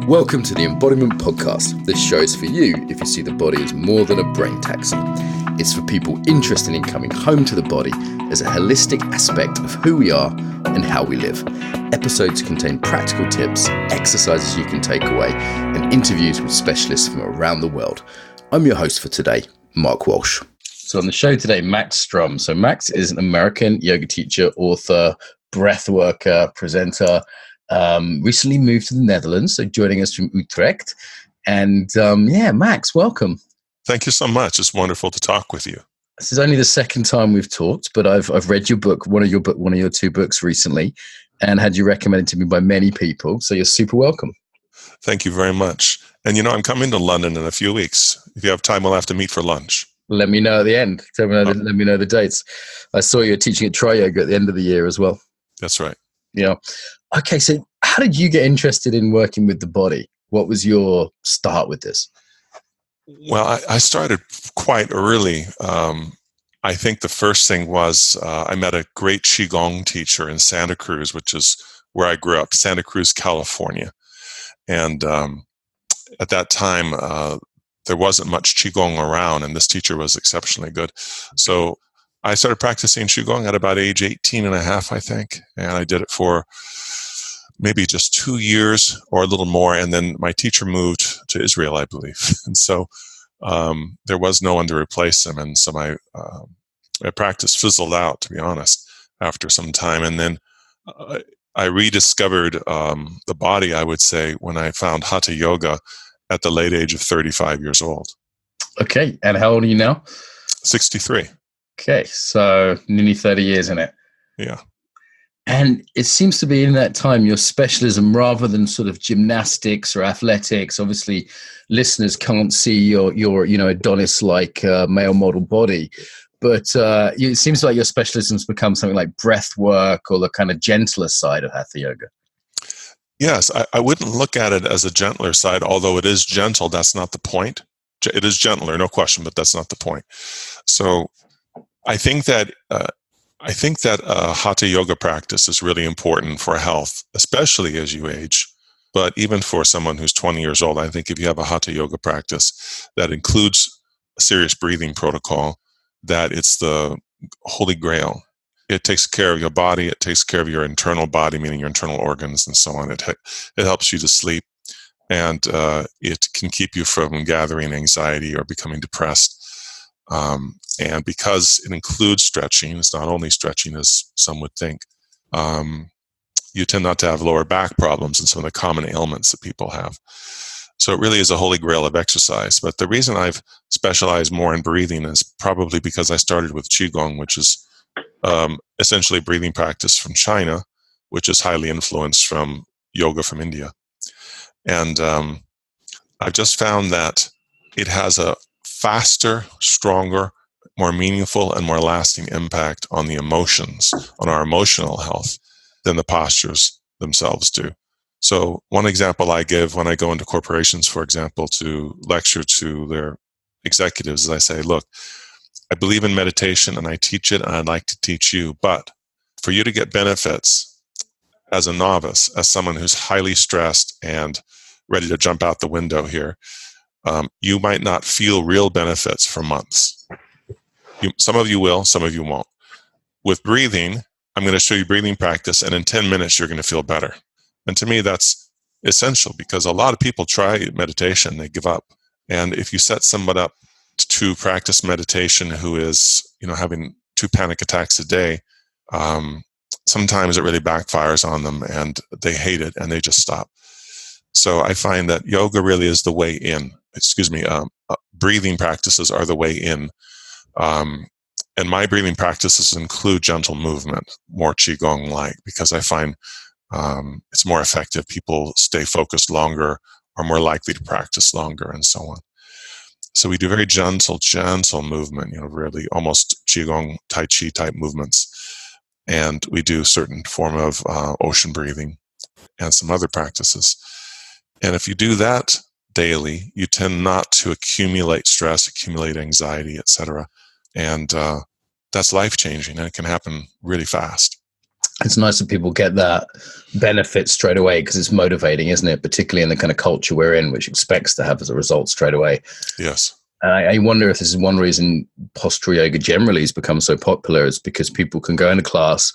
Welcome to the Embodiment podcast. This show is for you if you see the body as more than a brain taxi. It's for people interested in coming home to the body as a holistic aspect of who we are and how we live. Episodes contain practical tips, exercises you can take away, and interviews with specialists from around the world. I'm your host for today, Mark Walsh. So on the show today, Max Strom. So Max is an American yoga teacher, author, breath worker, presenter. Recently moved to the Netherlands, so joining us from Utrecht. And Max, welcome. Thank you so much. It's wonderful to talk with you. This is only the second time we've talked, but I've read your book, one of your two books recently, and had you recommended to me by many people. So you're super welcome. Thank you very much. And I'm coming to London in a few weeks. If you have time, we'll have to meet for lunch. Let me know at the end. Let me know the dates. I saw you teaching at Tri Yoga at the end of the year as well. That's right. Yeah. Okay, so how did you get interested in working with the body? What was your start with this? Well, I started quite early. I think the first thing was I met a great Qigong teacher in Santa Cruz, which is where I grew up, Santa Cruz, California. And at that time, there wasn't much Qigong around, and this teacher was exceptionally good. So I started practicing Qigong at about age 18 and a half, I think. And I did it for maybe just 2 years or a little more. And then my teacher moved to Israel, I believe. And so there was no one to replace him. And so my practice fizzled out, to be honest, after some time. And then I rediscovered the body, I would say, when I found hatha yoga at the late age of 35 years old. Okay. And how old are you now? 63. Okay. So nearly 30 years in it. Yeah. And it seems to be in that time your specialism, rather than sort of gymnastics or athletics. Obviously, listeners can't see your Adonis-like male model body, but it seems like your specialism's become something like breath work or the kind of gentler side of hatha yoga. Yes, I wouldn't look at it as a gentler side, although it is gentle. That's not the point. It is gentler, no question, but that's not the point. So I think that hatha yoga practice is really important for health, especially as you age. But even for someone who's 20 years old, I think if you have a hatha yoga practice that includes a serious breathing protocol, that it's the holy grail. It takes care of your body. It takes care of your internal body, meaning your internal organs and so on. It helps you to sleep, and it can keep you from gathering anxiety or becoming depressed. And because it includes stretching, it's not only stretching as some would think, you tend not to have lower back problems and some of the common ailments that people have. So it really is a holy grail of exercise. But the reason I've specialized more in breathing is probably because I started with Qigong, which is essentially breathing practice from China, which is highly influenced from yoga from India. And I've just found that it has a faster, stronger, more meaningful, and more lasting impact on the emotions, on our emotional health, than the postures themselves do. So one example I give when I go into corporations, for example, to lecture to their executives is I say, look, I believe in meditation and I teach it and I'd like to teach you, but for you to get benefits as a novice, as someone who's highly stressed and ready to jump out the window here, you might not feel real benefits for months. Some of you will, some of you won't. With breathing, I'm going to show you breathing practice, and in 10 minutes, you're going to feel better. And to me, that's essential because a lot of people try meditation, they give up. And if you set someone up to practice meditation who is, having 2 panic attacks a day, sometimes it really backfires on them and they hate it and they just stop. So I find that yoga really is the way in. Breathing practices are the way in. And my breathing practices include gentle movement, more Qigong-like, because I find it's more effective. People stay focused longer, are more likely to practice longer, and so on. So we do very gentle movement, really almost Qigong, Tai Chi type movements. And we do a certain form of ocean breathing and some other practices. And if you do that daily, you tend not to accumulate stress, accumulate anxiety, etc. And that's life-changing, and it can happen really fast. It's nice that people get that benefit straight away because it's motivating, isn't it? Particularly in the kind of culture we're in, which expects to have as a result straight away. Yes. I wonder if this is one reason postural yoga generally has become so popular, is because people can go into class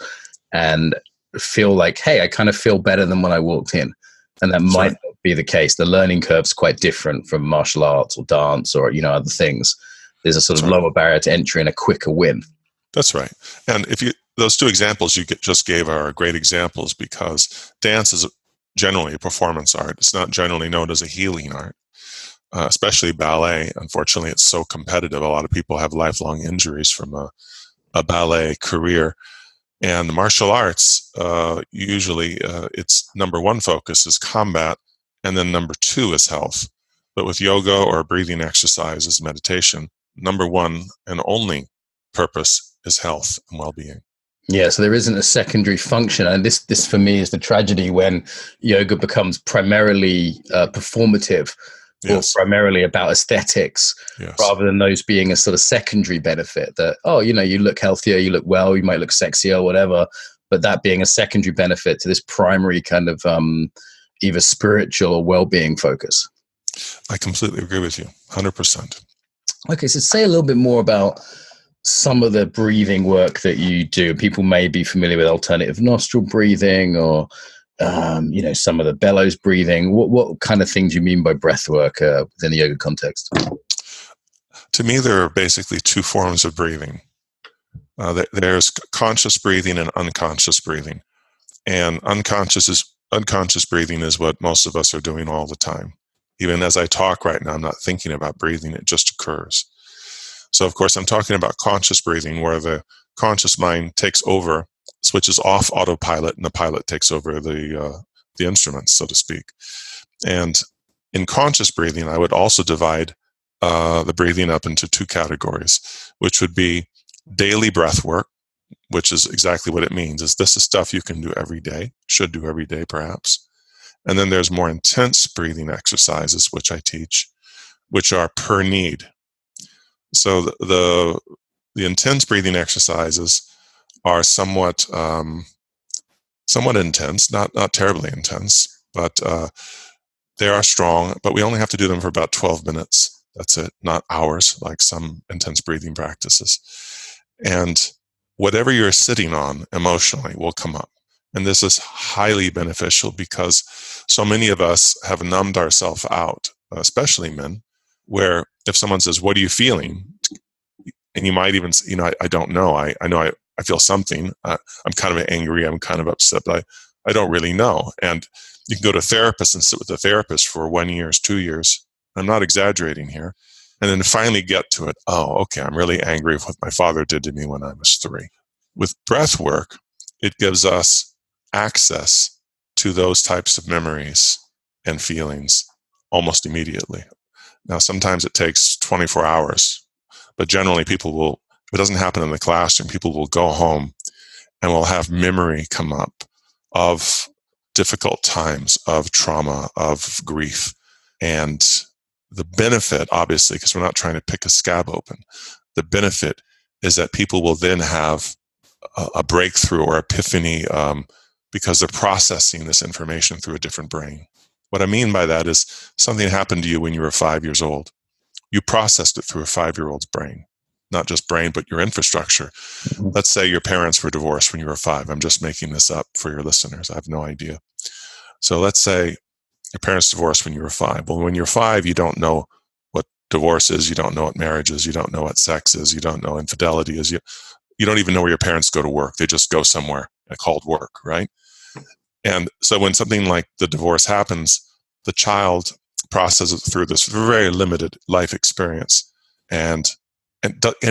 and feel like, hey, I kind of feel better than when I walked in. And that might not be the case. The learning curve's quite different from martial arts or dance or, other things. There's a sort of lower barrier to entry and a quicker win. That's right. And those two examples you just gave are great examples, because dance is generally a performance art. It's not generally known as a healing art, especially ballet. Unfortunately, it's so competitive. A lot of people have lifelong injuries from a ballet career. And martial arts, usually its number one focus is combat, and then number two is health. But with yoga or breathing exercises, meditation, number one and only purpose is health and well-being. Yeah, so there isn't a secondary function. And this for me is the tragedy when yoga becomes primarily performative, or primarily about aesthetics, rather than those being a sort of secondary benefit that, you look healthier, you look well, you might look sexier, whatever, but that being a secondary benefit to this primary kind of either spiritual or well-being focus. I completely agree with you, 100%. Okay, so say a little bit more about some of the breathing work that you do. People may be familiar with alternative nostril breathing or some of the bellows breathing. What kind of things do you mean by breath work within the yoga context? To me, there are basically two forms of breathing. There's conscious breathing and unconscious breathing. And unconscious breathing is what most of us are doing all the time. Even as I talk right now, I'm not thinking about breathing. It just occurs. So, of course, I'm talking about conscious breathing, where the conscious mind takes over, switches off autopilot, and the pilot takes over the instruments, so to speak. And in conscious breathing, I would also divide the breathing up into two categories, which would be daily breath work, which is exactly what it means. This is stuff you can do every day, should do every day perhaps. And then there's more intense breathing exercises, which I teach, which are per need. So the intense breathing exercises are somewhat intense, not terribly intense, but they are strong. But we only have to do them for about 12 minutes. That's it, not hours, like some intense breathing practices. And whatever you're sitting on emotionally will come up. And this is highly beneficial because so many of us have numbed ourselves out, especially men, where if someone says, "What are you feeling?" And you might even say, I don't know. I know I feel something. I'm kind of angry. I'm kind of upset, but I don't really know. And you can go to a therapist and sit with a therapist for 1 year, 2 years. I'm not exaggerating here. And then finally get to it. Oh, okay, I'm really angry with what my father did to me when I was 3. With breath work, it gives us access to those types of memories and feelings almost immediately. Now, sometimes it takes 24 hours, but generally if it doesn't happen in the classroom, people will go home and will have memory come up of difficult times, of trauma, of grief. And the benefit, obviously, because we're not trying to pick a scab open, the benefit is that people will then have a breakthrough or epiphany because they're processing this information through a different brain. What I mean by that is something happened to you when you were 5 years old. You processed it through a 5-year-old's brain. Not just brain, but your infrastructure. Let's say your parents were divorced when you were 5. I'm just making this up for your listeners. I have no idea. So let's say your parents divorced when you were 5. Well, when you're 5, you don't know what divorce is. You don't know what marriage is. You don't know what sex is. You don't know infidelity is. You don't even know where your parents go to work. They just go somewhere called work, right? And so when something like the divorce happens, the child processes it through this very limited life experience and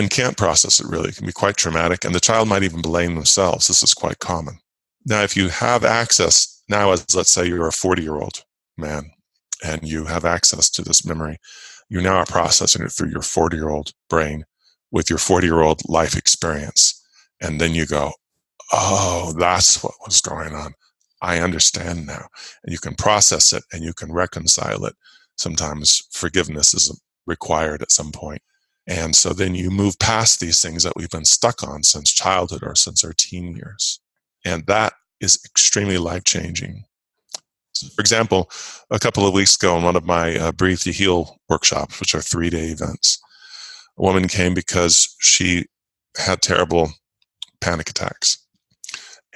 can't process it really. It can be quite traumatic, and the child might even blame themselves. This is quite common. Now, if you have access, now as let's say you're a 40-year-old man, and you have access to this memory, you now are processing it through your 40-year-old brain with your 40-year-old life experience. And then you go, oh, that's what was going on. I understand now. And you can process it and you can reconcile it. Sometimes forgiveness is required at some point. And so then you move past these things that we've been stuck on since childhood or since our teen years. And that is extremely life-changing. For example, a couple of weeks ago in one of my Breathe to Heal workshops, which are 3-day events, a woman came because she had terrible panic attacks.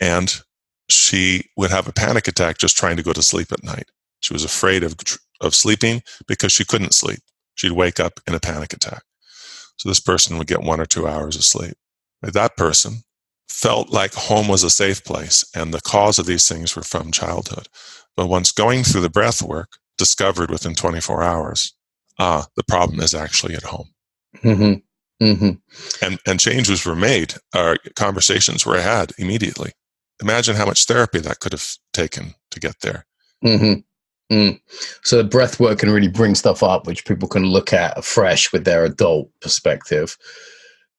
And she would have a panic attack just trying to go to sleep at night. She was afraid of sleeping because she couldn't sleep. She'd wake up in a panic attack. So this person would get 1 or 2 hours of sleep. That person felt like home was a safe place, and the cause of these things were from childhood. But once going through the breath work, discovered within 24 hours, the problem is actually at home. Mm-hmm. Mm-hmm. And changes were made, conversations were had immediately. Imagine how much therapy that could have taken to get there. Mm-hmm. Mm. So the breath work can really bring stuff up, which people can look at afresh with their adult perspective.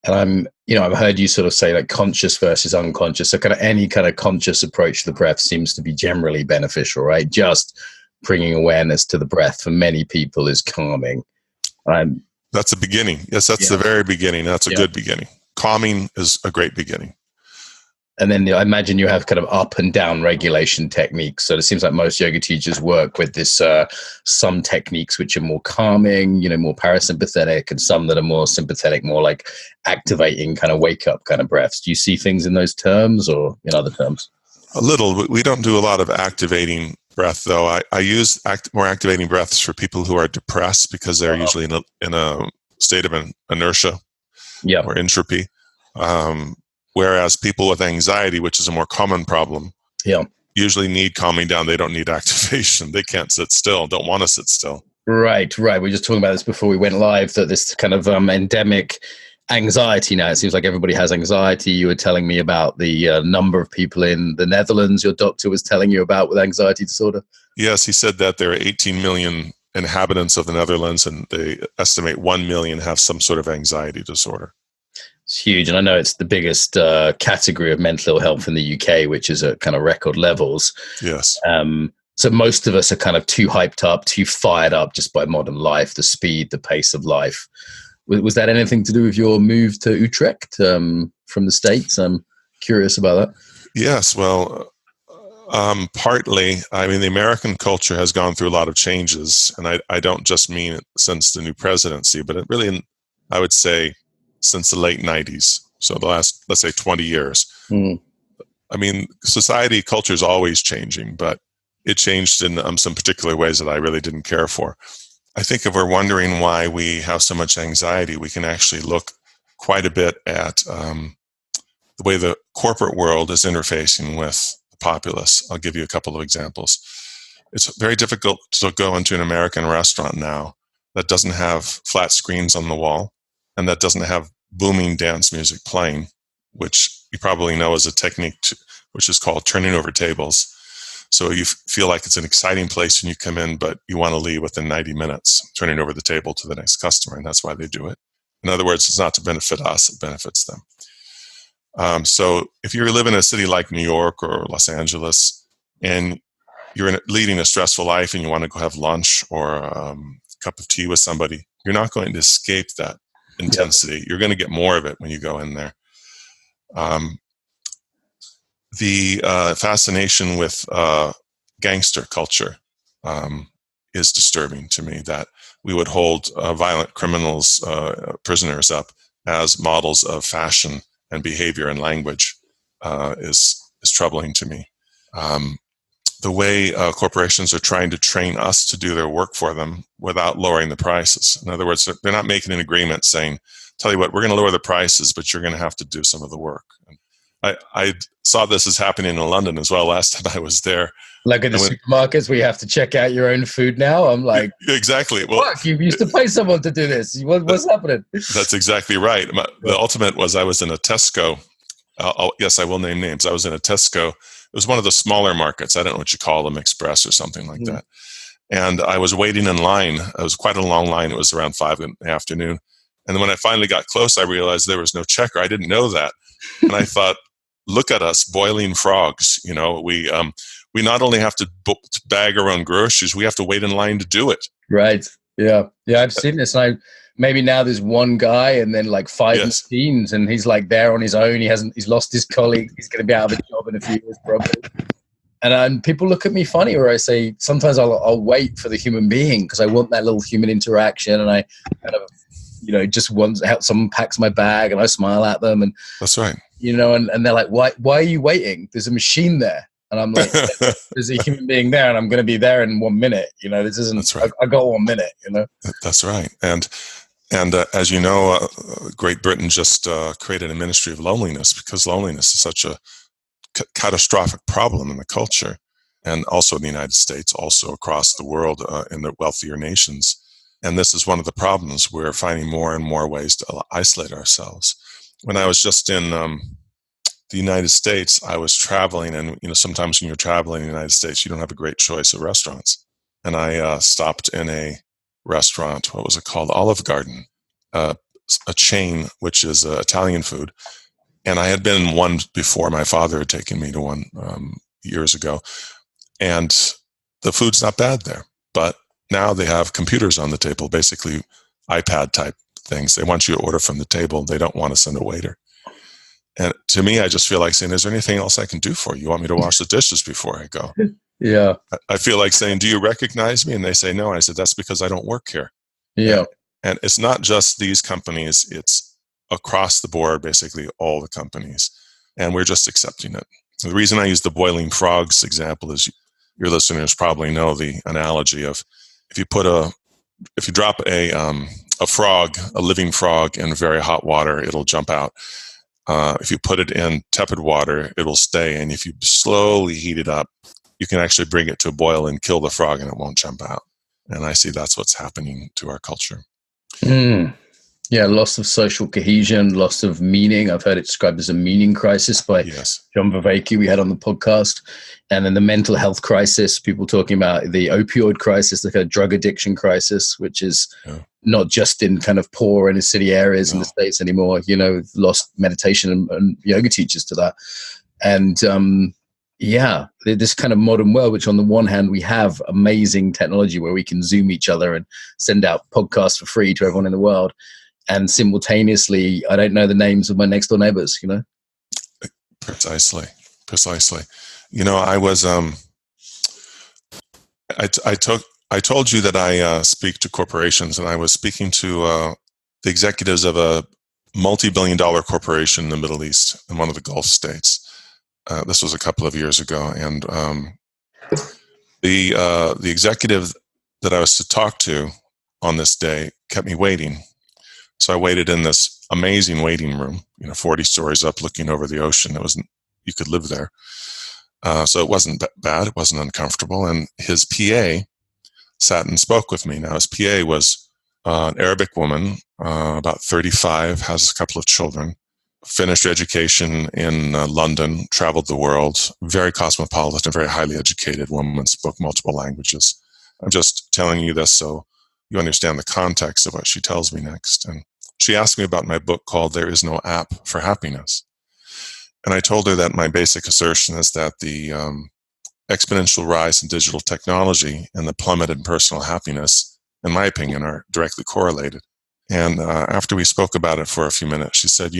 And I've heard you sort of say like conscious versus unconscious. So kind of any kind of conscious approach to the breath seems to be generally beneficial, right? Just bringing awareness to the breath for many people is calming. That's a beginning. Yes, that's the very beginning. That's a good beginning. Calming is a great beginning. And then I imagine you have kind of up and down regulation techniques. So it seems like most yoga teachers work with this, some techniques which are more calming, more parasympathetic, and some that are more sympathetic, more like activating kind of wake up kind of breaths. Do you see things in those terms or in other terms? A little. We don't do a lot of activating breath, though. I use more activating breaths for people who are depressed because they're usually in a state of inertia or entropy. Whereas people with anxiety, which is a more common problem, usually need calming down. They don't need activation. They can't sit still, don't want to sit still. Right. We were just talking about this before we went live, that this kind of endemic anxiety now. It seems like everybody has anxiety. You were telling me about the number of people in the Netherlands your doctor was telling you about with anxiety disorder. Yes, he said that there are 18 million inhabitants of the Netherlands, and they estimate 1 million have some sort of anxiety disorder. It's huge. And I know it's the biggest category of mental ill health in the UK, which is at kind of record levels. Yes. So most of us are kind of too hyped up, too fired up just by modern life, the speed, the pace of life. Was that anything to do with your move to Utrecht from the States? I'm curious about that. Yes. Well, partly. I mean, the American culture has gone through a lot of changes. And I don't just mean since the new presidency, but it really, I would say, since the late 90s, so the last, let's say, 20 years. Mm. I mean, society, culture is always changing, but it changed in some particular ways that I really didn't care for. I think if we're wondering why we have so much anxiety, we can actually look quite a bit at the way the corporate world is interfacing with the populace. I'll give you a couple of examples. It's very difficult to go into an American restaurant now that doesn't have flat screens on the wall and that doesn't have booming dance music playing, which you probably know is a technique which is called turning over tables. So you feel like it's an exciting place when you come in, but you want to leave within 90 minutes, turning over the table to the next customer, and that's why they do it. In other words, it's not to benefit us, it benefits them. So if you live in a city like New York or Los Angeles, and you're leading a stressful life and you want to go have lunch or a cup of tea with somebody, you're not going to escape that intensity. You're going to get more of it when you go in there. The fascination with gangster culture is disturbing to me, that we would hold violent criminals, prisoners up as models of fashion and behavior and language is troubling to me. The way corporations are trying to train us to do their work for them without lowering the prices. In other words, they're not making an agreement saying, tell you what, we're going to lower the prices, but you're going to have to do some of the work. I saw this as happening in London as well last time I was there. Like in the supermarkets where you have to check out your own food now? I'm like, exactly. Well, fuck, you used to pay someone to do this. What's happening? That's exactly right. The ultimate was I was in a Tesco. Yes, I will name names. I was in a Tesco. It was one of the smaller markets. I don't know what you call them, Express or something like that. And I was waiting in line. It was quite a long line. It was around 5 in the afternoon. And then when I finally got close, I realized there was no checker. I didn't know that. And I thought, look at us boiling frogs. You know, we not only have to bag our own groceries, we have to wait in line to do it. Right. Yeah. Yeah. I've seen this. And maybe now there's one guy and then like five Yes. machines, and he's like there on his own. He's lost his colleague. He's going to be out of a job in a few years probably. And people look at me funny where I say, sometimes I'll wait for the human being because I want that little human interaction. And I kind of, just want to help someone packs my bag and I smile at them. And that's right. And they're like, why are you waiting? There's a machine there. And I'm like, there's a human being there and I'm going to be there in 1 minute. This isn't, that's right. I got 1 minute, That's right. And as you know, Great Britain just created a ministry of loneliness because loneliness is such a catastrophic problem in the culture, and also in the United States, also across the world in the wealthier nations. And this is one of the problems. We're finding more and more ways to isolate ourselves. When I was just in the United States, I was traveling, and sometimes when you're traveling in the United States, you don't have a great choice of restaurants. And I stopped in a restaurant, what was it called? Olive Garden, a chain which is Italian food. And I had been in one before. My father had taken me to one years ago. And the food's not bad there. But now they have computers on the table, basically iPad type things. They want you to order from the table. They don't want to send a waiter. And to me, I just feel like saying, is there anything else I can do for you? You want me to wash the dishes before I go? Yeah. I feel like saying, do you recognize me? And they say, no. I said, that's because I don't work here. Yeah. And it's not just these companies. It's across the board, basically all the companies. And we're just accepting it. The reason I use the boiling frogs example is your listeners probably know the analogy of if you drop a frog, a living frog, in very hot water, it'll jump out. If you put it in tepid water, it'll stay. And if you slowly heat it up, you can actually bring it to a boil and kill the frog and it won't jump out. And I see that's what's happening to our culture. Yeah, loss of social cohesion, loss of meaning. I've heard it described as a meaning crisis by John Vervaeke we had on the podcast. And then the mental health crisis, people talking about the opioid crisis, the kind of drug addiction crisis, which is not just in kind of poor inner city areas in the States anymore. Lost meditation and yoga teachers to that. And this kind of modern world, which on the one hand, we have amazing technology where we can Zoom each other and send out podcasts for free to everyone in the world. And simultaneously, I don't know the names of my next door neighbors, Precisely. I was, I told you that I speak to corporations, and I was speaking to the executives of a multi-billion-dollar corporation in the Middle East in one of the Gulf states. This was a couple of years ago. And the executive that I was to talk to on this day kept me waiting. So I waited in this amazing waiting room, 40 stories up, looking over the ocean. You could live there. So it wasn't bad. It wasn't uncomfortable. And his PA sat and spoke with me. Now, his PA was an Arabic woman, about 35, has a couple of children, finished education in London, traveled the world, very cosmopolitan, very highly educated woman, spoke multiple languages. I'm just telling you this so you understand the context of what she tells me next. And she asked me about my book called There Is No App for Happiness. And I told her that my basic assertion is that the exponential rise in digital technology and the plummet in personal happiness, in my opinion, are directly correlated. And after we spoke about it for a few minutes, she said,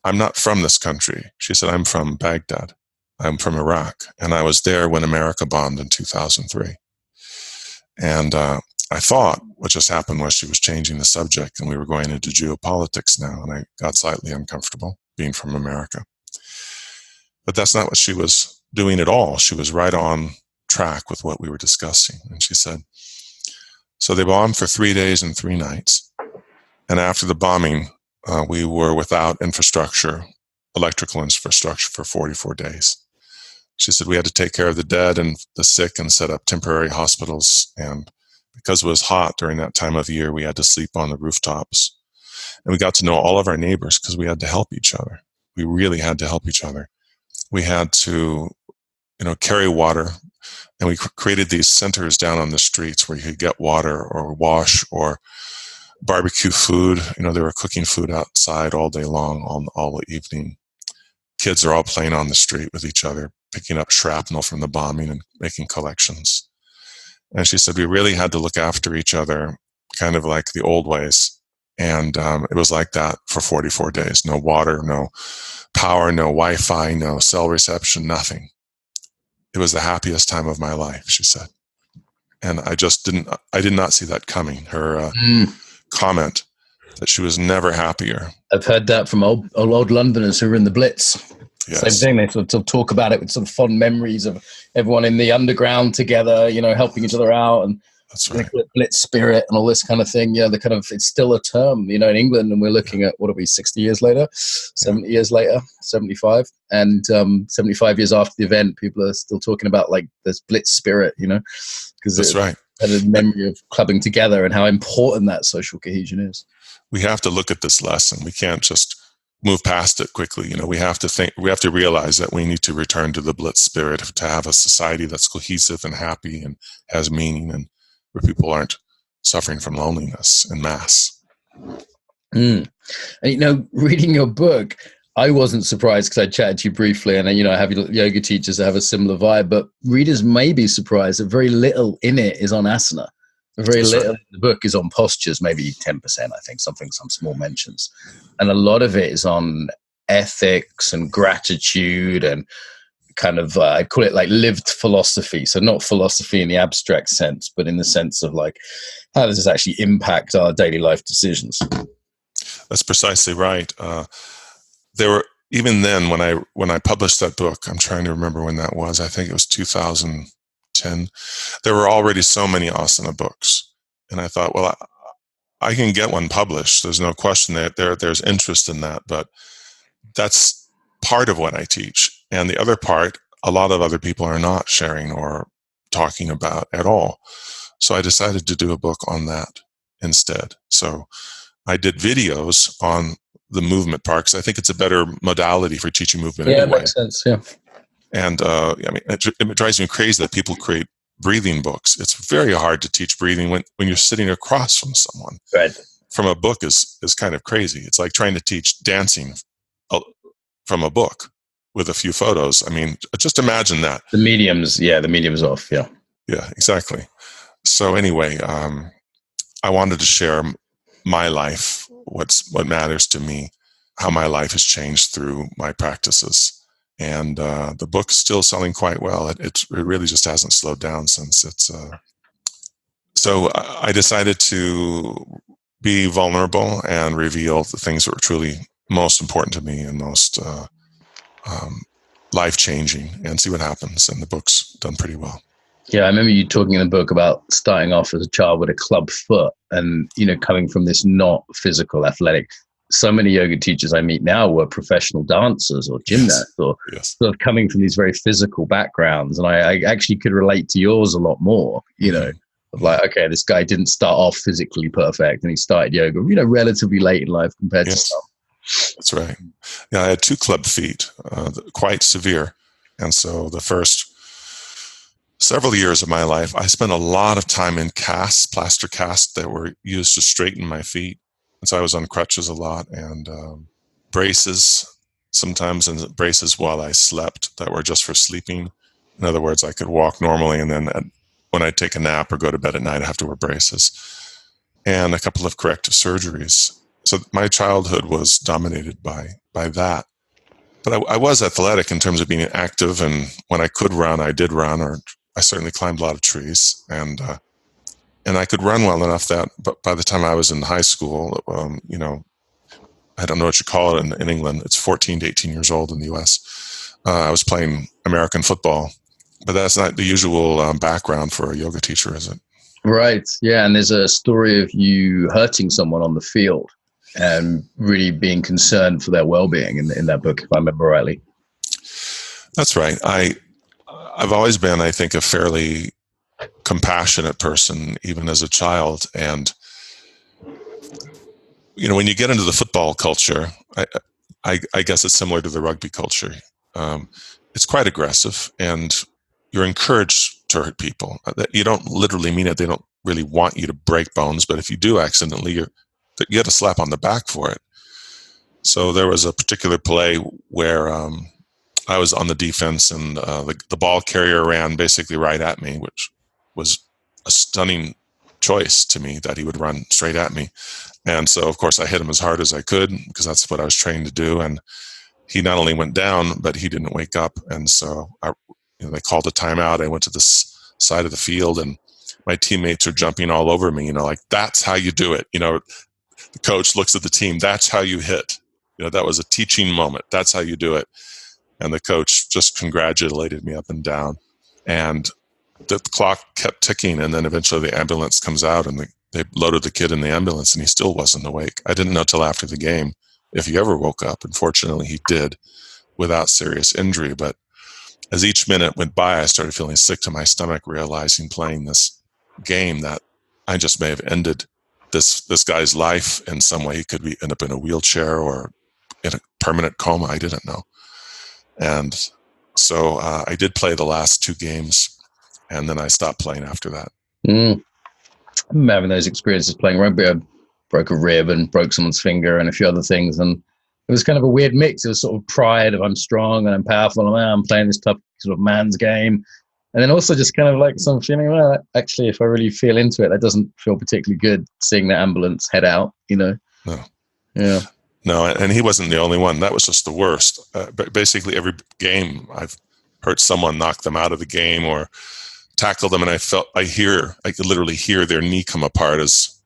I'm not from this country. She said, I'm from Baghdad. I'm from Iraq. And I was there when America bombed in 2003. And I thought what just happened was she was changing the subject and we were going into geopolitics now. And I got slightly uncomfortable being from America. But that's not what she was doing at all. She was right on track with what we were discussing. And she said, so they bombed for 3 days and 3 nights. And after the bombing, we were without infrastructure, electrical infrastructure for 44 days. She said we had to take care of the dead and the sick and set up temporary hospitals. And because it was hot during that time of year, we had to sleep on the rooftops. And we got to know all of our neighbors because we had to help each other. We really had to help each other. We had to, carry water. And we created these centers down on the streets where you could get water or wash or barbecue food. They were cooking food outside all day long, all evening. Kids are all playing on the street with each other, picking up shrapnel from the bombing and making collections. And she said we really had to look after each other, kind of like the old ways. And it was like that for 44 days. No water, no power, no Wi-Fi, no cell reception, nothing. It was the happiest time of my life, she said. And I did not see that coming. Her comment that she was never happier. I've heard that from old Londoners who were in the Blitz. Yes. Same thing. They sort of talk about it with sort of fond memories of everyone in the underground together, helping each other out, and that's right. Blitz spirit and all this kind of thing. Yeah, it's still a term, in England, and we're looking at, what are we, 60 years later, 70 years later, 75, and 75 years after the event, people are still talking about like this Blitz spirit, because that's right. And a memory of clubbing together and how important that social cohesion is. We have to look at this lesson. We can't just move past it quickly. We have to realize that we need to return to the Blitz spirit to have a society that's cohesive and happy and has meaning, and where people aren't suffering from loneliness en masse. And, reading your book, I wasn't surprised because I chatted to you briefly, and I have yoga teachers that have a similar vibe, but readers may be surprised that very little in it is on asana. Very little in the book is on postures, maybe 10%, I think, some small mentions. And a lot of it is on ethics and gratitude and kind of, I'd call it like lived philosophy. So not philosophy in the abstract sense, but in the sense of like, how does this actually impact our daily life decisions? That's precisely right. There were, even then, when I published that book, I'm trying to remember when that was. I think it was 2010. There were already so many asana books, and I thought, well, I can get one published. There's no question that there's interest in that, but that's part of what I teach, and the other part, a lot of other people are not sharing or talking about at all. So I decided to do a book on that instead. So I did videos on the movement part, because I think it's a better modality for teaching movement anyway. Yeah, makes sense, yeah. And it drives me crazy that people create breathing books. It's very hard to teach breathing when you're sitting across from someone. Right. From a book is kind of crazy. It's like trying to teach dancing from a book with a few photos. I mean, just imagine that. The medium's off, yeah. Yeah, exactly. So anyway, I wanted to share my life, what matters to me, how my life has changed through my practices. And the book is still selling quite well. It really just hasn't slowed down since it's. So I decided to be vulnerable and reveal the things that were truly most important to me and most life-changing, and see what happens. And the book's done pretty well. Yeah, I remember you talking in the book about starting off as a child with a club foot and, coming from this not physical, athletic. So many yoga teachers I meet now were professional dancers or gymnasts or sort of coming from these very physical backgrounds. And I actually could relate to yours a lot more, of like, okay, this guy didn't start off physically perfect and he started yoga, relatively late in life compared to some. That's right. Yeah, I had 2 club feet, quite severe. And so the first several years of my life, I spent a lot of time in casts, plaster casts that were used to straighten my feet. And so I was on crutches a lot, and braces, sometimes in braces while I slept that were just for sleeping. In other words, I could walk normally, and then when I'd take a nap or go to bed at night, I have to wear braces. And a couple of corrective surgeries. So my childhood was dominated by that. But I was athletic in terms of being active, and when I could run, I did run, or I certainly climbed a lot of trees, and I could run well enough that, but by the time I was in high school, I don't know what you call it in England. It's 14 to 18 years old in the U.S. I was playing American football, but that's not the usual background for a yoga teacher, is it? Right. Yeah, and there's a story of you hurting someone on the field and really being concerned for their well-being in that book, if I remember rightly. That's right. I've always been, I think, a fairly compassionate person, even as a child. And, when you get into the football culture, I guess it's similar to the rugby culture. It's quite aggressive, and you're encouraged to hurt people. You don't literally mean it. They don't really want you to break bones, but if you do accidentally, you get a slap on the back for it. So there was a particular play where I was on the defense, and the ball carrier ran basically right at me, which was a stunning choice to me that he would run straight at me. And so, of course, I hit him as hard as I could because that's what I was trained to do. And he not only went down, but he didn't wake up. And so they called a timeout. I went to this side of the field, and my teammates are jumping all over me, like, that's how you do it. The coach looks at the team. That's how you hit. That was a teaching moment. That's how you do it. And the coach just congratulated me up and down. And the clock kept ticking. And then eventually the ambulance comes out, and they loaded the kid in the ambulance, and he still wasn't awake. I didn't know till after the game if he ever woke up. Unfortunately, he did without serious injury. But as each minute went by, I started feeling sick to my stomach, realizing playing this game that I just may have ended this guy's life in some way. He could end up in a wheelchair or in a permanent coma. I didn't know. And so I did play the last 2 games, and then I stopped playing after that. I'm having those experiences playing rugby. I broke a rib and broke someone's finger and a few other things. And it was kind of a weird mix. It was sort of pride of I'm strong and I'm powerful and I'm playing this tough sort of man's game. And then also just kind of like some feeling, well, actually, if I really feel into it, that doesn't feel particularly good seeing the ambulance head out, No. Yeah. No, and he wasn't the only one. That was just the worst. But basically, every game I've heard someone knock them out of the game or tackle them, and I could literally hear their knee come apart as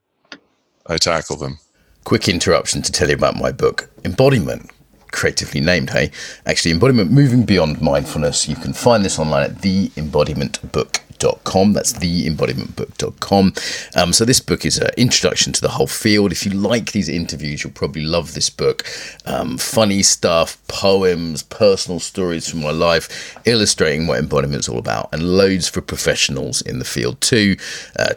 I tackle them. Quick interruption to tell you about my book, Embodiment. Creatively named, hey? Actually, Embodiment, Moving Beyond Mindfulness. You can find this online at theembodimentbook.com. That's theembodimentbook.com. So this book is an introduction to the whole field. If you like these interviews, you'll probably love this book. Funny stuff, poems, personal stories from my life, illustrating what embodiment is all about, and loads for professionals in the field too.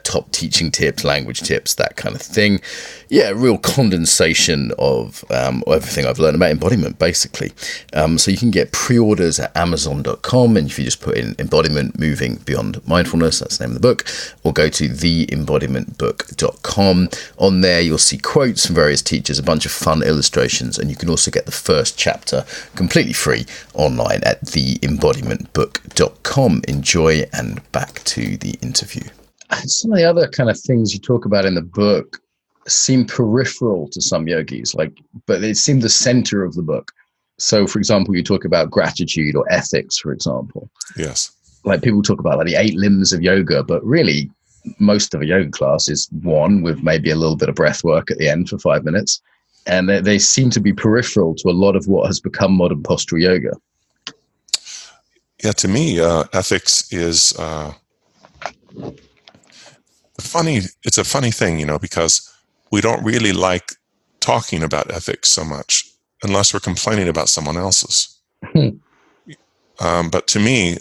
Top teaching tips, language tips, that kind of thing. Yeah, real condensation of everything I've learned about embodiment, basically. So you can get pre-orders at amazon.com, and if you just put in Embodiment Moving Beyond Mindfulness, that's the name of the book, or go to theembodimentbook.com. On there, you'll see quotes from various teachers, a bunch of fun illustrations, and you can also get the first chapter completely free online at theembodimentbook.com. Enjoy, and back to the interview. Some of the other kind of things you talk about in the book seem peripheral to some yogis, but they seem the center of the book. So, for example, you talk about gratitude or ethics, for example. Yes. Like people talk about the 8 limbs of yoga, but really most of a yoga class is one with maybe a little bit of breath work at the end for 5 minutes. And they seem to be peripheral to a lot of what has become modern postural yoga. Yeah, to me, ethics is it's a funny thing, because we don't really like talking about ethics so much unless we're complaining about someone else's. But to me,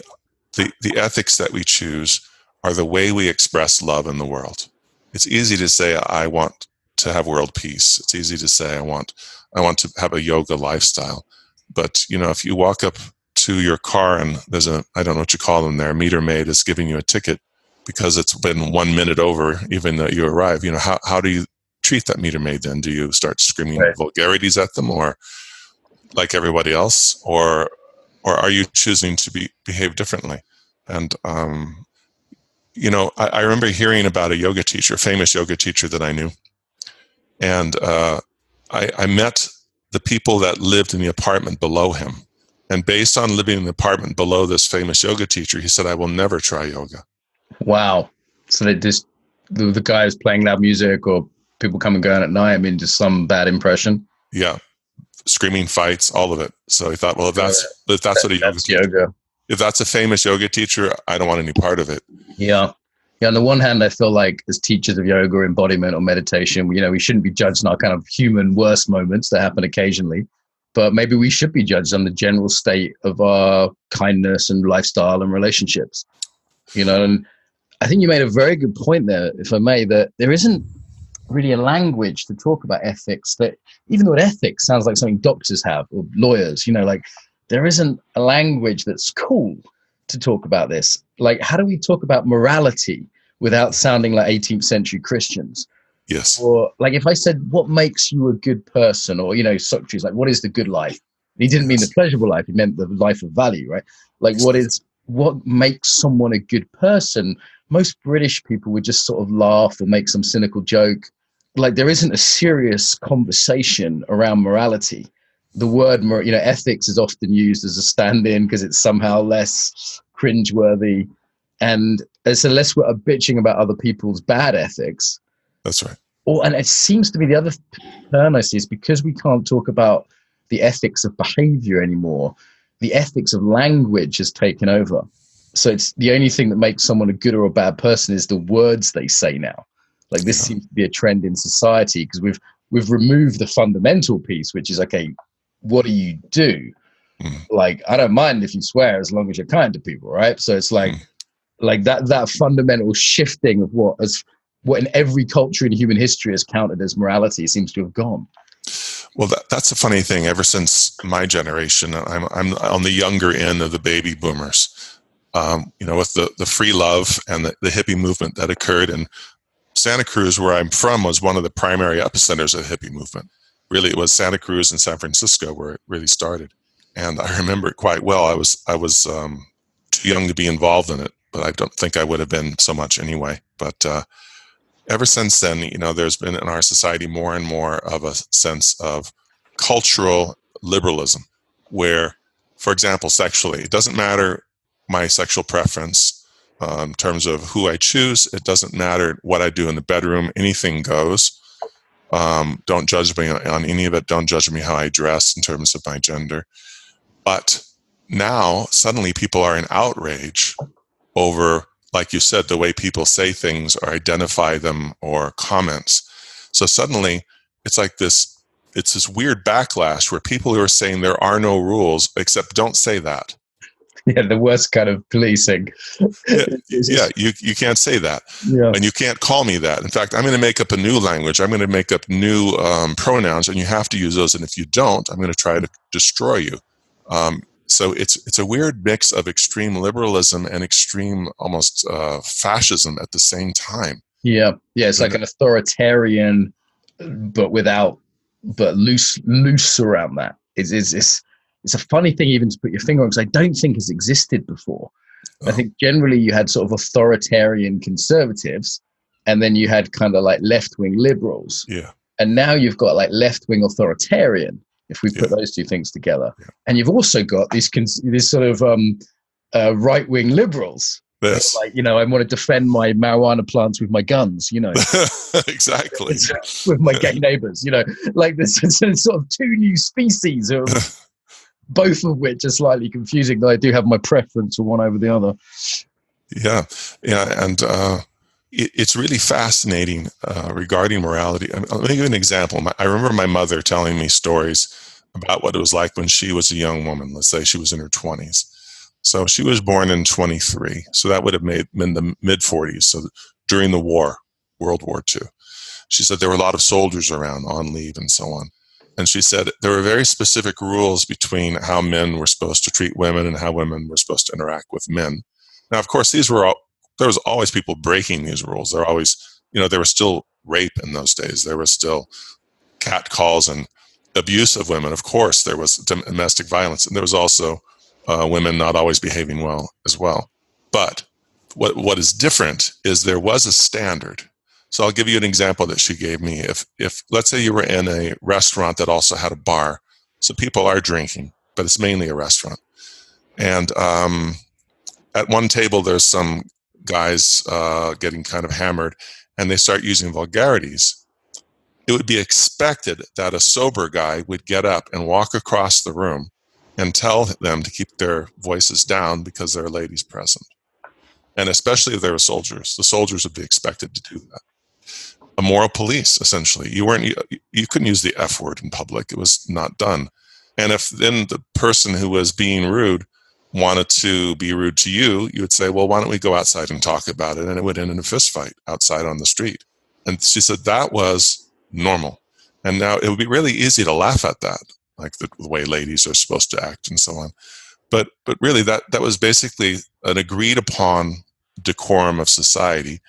the ethics that we choose are the way we express love in the world. It's easy to say, I want to have world peace. It's easy to say, I want to have a yoga lifestyle. But, if you walk up to your car and there's I don't know what you call them there, meter maid is giving you a ticket because it's been 1 minute over even though you arrive, how do you treat that meter maid then? Do you start screaming vulgarities at them or like everybody else? Or are you choosing to behave differently? And, I remember hearing about a yoga teacher, a famous yoga teacher that I knew. And I met the people that lived in the apartment below him. And based on living in the apartment below this famous yoga teacher, he said, I will never try yoga. Wow. So they just, the guys playing loud music or people come and go at night, just some bad impression. Yeah. Screaming fights, all of it. So he thought, well, if that's what a yoga teacher, if that's a famous yoga teacher, I don't want any part of it. Yeah. Yeah. On the one hand, I feel like as teachers of yoga or embodiment or meditation, we shouldn't be judged on our kind of human worst moments that happen occasionally, but maybe we should be judged on the general state of our kindness and lifestyle and relationships, and I think you made a very good point there, if I may, that there isn't really a language to talk about ethics, that even though ethics sounds like something doctors have or lawyers, there isn't a language that's cool to talk about this. How do we talk about morality without sounding like 18th century Christians? Yes. Or if I said, what makes you a good person? Or, Socrates, what is the good life? He didn't mean the pleasurable life. He meant the life of value, right? What makes someone a good person? most British people would just sort of laugh or make some cynical joke. Like, there isn't a serious conversation around morality. The word, ethics is often used as a stand-in because it's somehow less cringeworthy. And so unless we're bitching about other people's bad ethics. That's right. And it seems to be the other turn I see is because we can't talk about the ethics of behavior anymore. The ethics of language has taken over. So it's the only thing that makes someone a good or a bad person is the words they say now. Like, this seems to be a trend in society because we've removed the fundamental piece, which is, okay, what do you do? Like, I don't mind if you swear as long as you're kind to people, right? So it's like that fundamental shifting of what in every culture in human history has counted as morality seems to have gone. Well, that's a funny thing. Ever since my generation, I'm on the younger end of the baby boomers. With the free love and the hippie movement that occurred in Santa Cruz, where I'm from, was one of the primary epicenters of the hippie movement. Really, it was Santa Cruz and San Francisco where it really started, and I remember it quite well. I was too young to be involved in it, but I don't think I would have been so much anyway. But ever since then, there's been in our society more and more of a sense of cultural liberalism, where, for example, sexually, it doesn't matter my sexual preference in terms of who I choose. It doesn't matter what I do in the bedroom. Anything goes. Don't judge me on any of it. Don't judge me how I dress in terms of my gender. But now, suddenly, people are in outrage over, like you said, the way people say things or identify them or comments. So suddenly, it's like this weird backlash where people who are saying there are no rules, except don't say that. Yeah, the worst kind of policing. You can't say that. Yeah. And you can't call me that. In fact, I'm going to make up a new language. I'm going to make up new pronouns, and you have to use those. And if you don't, I'm going to try to destroy you. So it's a weird mix of extreme liberalism and extreme almost fascism at the same time. Yeah. It's like an authoritarian, but loose around that. It's a funny thing even to put your finger on, because I don't think it's existed before. I think generally you had sort of authoritarian conservatives, and then you had kind of like left-wing liberals. Yeah. And now you've got like left-wing authoritarian, if we put those two things together. Yeah. And you've also got this sort of right-wing liberals. Yes. Like, I want to defend my marijuana plants with my guns, Exactly. With my gay neighbors, like there's sort of two new species of both of which are slightly confusing, though I do have my preference for one over the other. Yeah. And it's really fascinating regarding morality. Let me give you an example. I remember my mother telling me stories about what it was like when she was a young woman. Let's say she was in her 20s. So she was born in 23. So that would have been the mid-40s. So during the war, World War II. She said there were a lot of soldiers around on leave and so on. And she said there were very specific rules between how men were supposed to treat women and how women were supposed to interact with men. Now, of course, there was always people breaking these rules. There were always, there was still rape in those days. There was still catcalls and abuse of women. Of course, there was domestic violence. And there was also women not always behaving well as well. But what is different is there was a standard. So I'll give you an example that she gave me. If let's say you were in a restaurant that also had a bar, so people are drinking, but it's mainly a restaurant. And at one table, there's some guys getting kind of hammered, and they start using vulgarities. It would be expected that a sober guy would get up and walk across the room and tell them to keep their voices down because there are ladies present. And especially if there were soldiers, the soldiers would be expected to do that. A moral police, essentially. You couldn't use the F word in public. It was not done. And if then the person who was being rude wanted to be rude to you, you would say, well, why don't we go outside and talk about it? And it would end in a fist fight outside on the street. And she said that was normal. And now it would be really easy to laugh at that, like the way ladies are supposed to act and so on. But really that was basically an agreed upon decorum of society.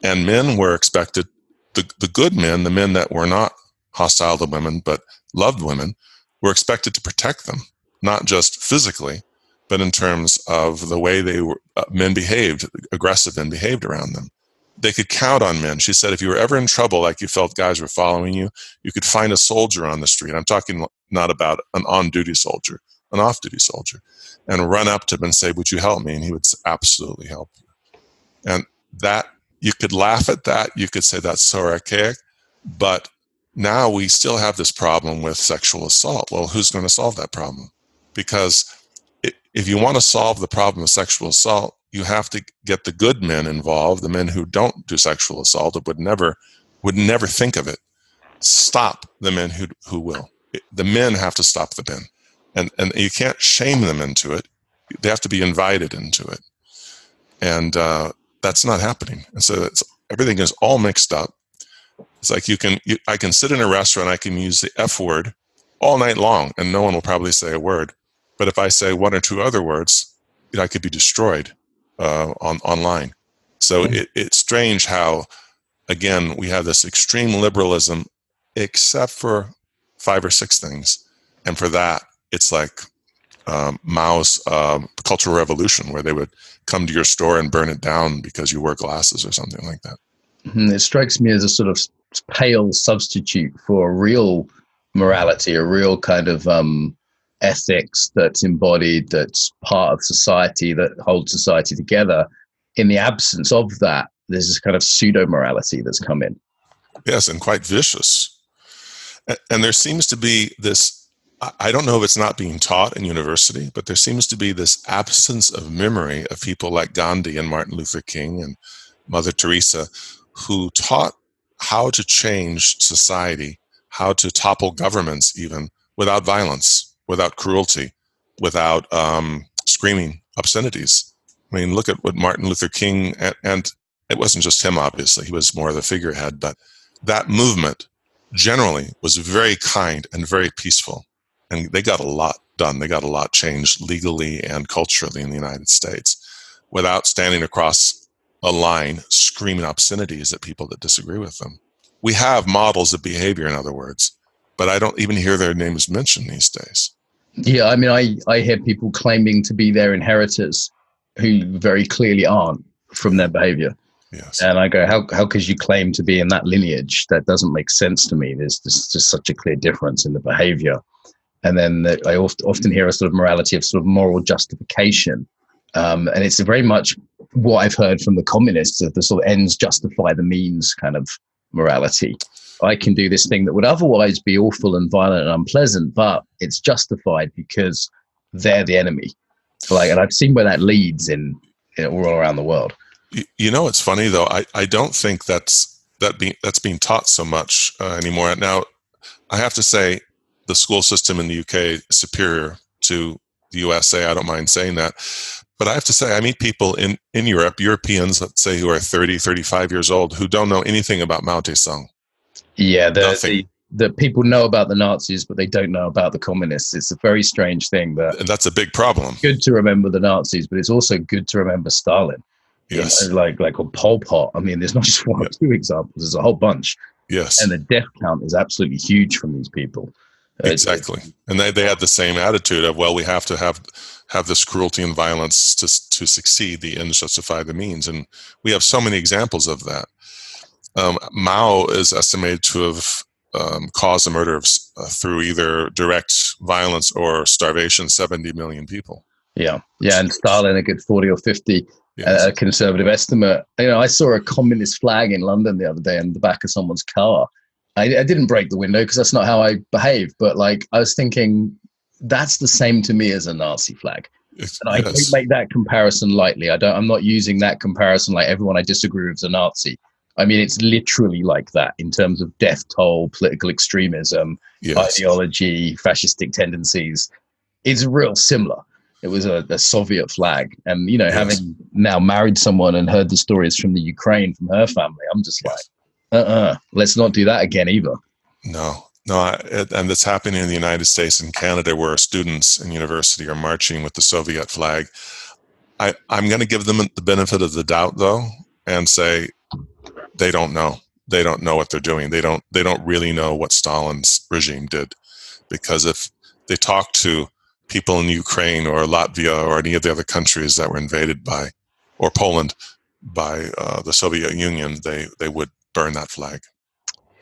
And men were expected, the good men, the men that were not hostile to women but loved women, were expected to protect them, not just physically, but in terms of the way men behaved, aggressive men behaved around them. They could count on men. She said if you were ever in trouble, like you felt guys were following you, you could find a soldier on the street. I'm talking not about an on-duty soldier, an off-duty soldier, and run up to him and say, would you help me? And he would absolutely help you. And that, you could laugh at that. You could say that's so archaic. But now we still have this problem with sexual assault. Well, who's going to solve that problem? Because if you want to solve the problem of sexual assault, you have to get the good men involved, the men who don't do sexual assault, would never think of it. Stop the men who will. The men have to stop the men. And you can't shame them into it. They have to be invited into it. And that's not happening. And so everything is all mixed up. It's like I can sit in a restaurant, I can use the F word all night long, and no one will probably say a word. But if I say one or two other words, I could be destroyed online. So it's strange how, again, we have this extreme liberalism, except for 5 or 6 things. And for that, it's like Mao's Cultural Revolution, where they would come to your store and burn it down because you wear glasses or something like that. It strikes me as a sort of pale substitute for a real morality, a real kind of ethics that's embodied, that's part of society, that holds society together. In the absence of that, there's this kind of pseudo-morality that's come in. Yes, and quite vicious. And there seems to be this, I don't know if it's not being taught in university, but there seems to be this absence of memory of people like Gandhi and Martin Luther King and Mother Teresa, who taught how to change society, how to topple governments even, without violence, without cruelty, without screaming obscenities. I mean, look at what Martin Luther King, and it wasn't just him, obviously, he was more of the figurehead, but that movement generally was very kind and very peaceful. And they got a lot done. They got a lot changed legally and culturally in the United States without standing across a line screaming obscenities at people that disagree with them. We have models of behavior, in other words, but I don't even hear their names mentioned these days. Yeah, I mean, I hear people claiming to be their inheritors who very clearly aren't from their behavior. Yes. And I go, how could you claim to be in that lineage? That doesn't make sense to me. There's just such a clear difference in the behavior. And then I often hear a sort of morality of sort of moral justification. And it's very much what I've heard from the communists, of the sort of ends justify the means kind of morality. I can do this thing that would otherwise be awful and violent and unpleasant, but it's justified because they're the enemy. And I've seen where that leads in all around the world. You know, it's funny though. I don't think that's being taught so much anymore. Now, I have to say, the school system in the UK is superior to the USA. I don't mind saying that. But I have to say, I meet people in Europe, Europeans, let's say, who are 30, 35 years old, who don't know anything about Mao Tse-tung. Yeah, the people know about the Nazis, but they don't know about the communists. It's a very strange thing. And that's a big problem. It's good to remember the Nazis, but it's also good to remember Stalin. Yes. You know, like or Pol Pot. I mean, there's not just one or two examples. There's a whole bunch. Yes. And the death count is absolutely huge from these people. Exactly. And they had the same attitude of, well, we have to have this cruelty and violence to succeed. The ends justify the means. And we have so many examples of that. Mao is estimated to have caused the murder of, through either direct violence or starvation, 70 million people. Yeah. And Stalin, a good 40 or 50, yes. A conservative estimate. You know, I saw a communist flag in London the other day in the back of someone's car. I didn't break the window because that's not how I behave. But I was thinking, that's the same to me as a Nazi flag. And I don't make that comparison lightly. I'm not using that comparison like everyone I disagree with is a Nazi. I mean, it's literally like that in terms of death toll, political extremism, ideology, fascistic tendencies. It's real similar. It was a Soviet flag. And, having now married someone and heard the stories from the Ukraine, from her family, I'm just let's not do that again either. No, and it's happening in the United States and Canada, where students in university are marching with the Soviet flag. I'm going to give them the benefit of the doubt, though, and say they don't know. They don't know what they're doing. They don't really know what Stalin's regime did, because if they talk to people in Ukraine or Latvia or any of the other countries that were invaded by, or Poland, by the Soviet Union, they would burn that flag.